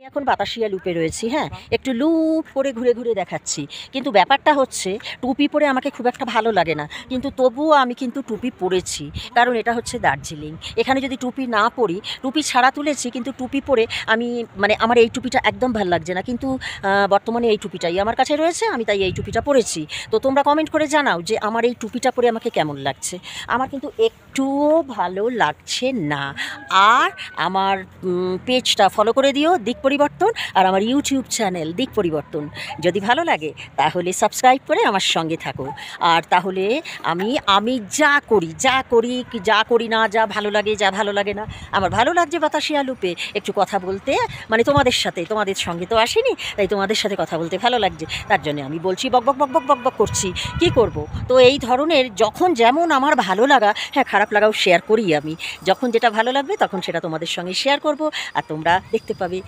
এখন বাতাসিয়া লুপে রয়েছি, হ্যাঁ, একটু লুপ করে ঘুরে ঘুরে দেখাচ্ছি। কিন্তু ব্যাপারটা হচ্ছে টুপি পরে আমাকে খুব একটা ভালো লাগে না, কিন্তু তবুও আমি কিন্তু টুপি পরেছি, কারণ এটা হচ্ছে দার্জিলিং। এখানে যদি টুপি না পরি, টুপি ছাড়া তুলেছি, কিন্তু টুপি পরে আমি মানে আমার এই টুপিটা একদম ভালো লাগছে না, কিন্তু বর্তমানে এই টুপিটাই আমার কাছে রয়েছে, আমি তাই এই টুপিটা পরেছি। তো তোমরা কমেন্ট করে জানাও যে আমার এই টুপিটা পরে আমাকে কেমন লাগছে। আমার কিন্তু একটুও ভালো লাগছে না। আর আমার পেজটা ফলো করে দিও, দিক পরিবর্তন, আর আমার ইউটিউব চ্যানেল দিক পরিবর্তন। যদি ভালো লাগে তাহলে সাবস্ক্রাইব করে আমার সঙ্গে থাকো। আর তাহলে আমি আমি যা করি না, যা ভালো লাগে যা ভালো লাগে না, আমার ভালো লাগছে বাতাসিয়া লুপে একটু কথা বলতে, মানে তোমাদের সাথে, তোমাদের সঙ্গে তো আসিনি, তাই তোমাদের সাথে কথা বলতে ভালো লাগছে, তার জন্য আমি বলছি, বক বক বক বক বক বক করছি। কি করব? তো এই ধরনের যখন যেমন আমার ভালো লাগা, হ্যাঁ খারাপ লাগাও শেয়ার করি আমি। যখন যেটা ভালো লাগবে তখন সেটা তোমাদের সঙ্গে শেয়ার করব, আর তোমরা দেখতে পাবে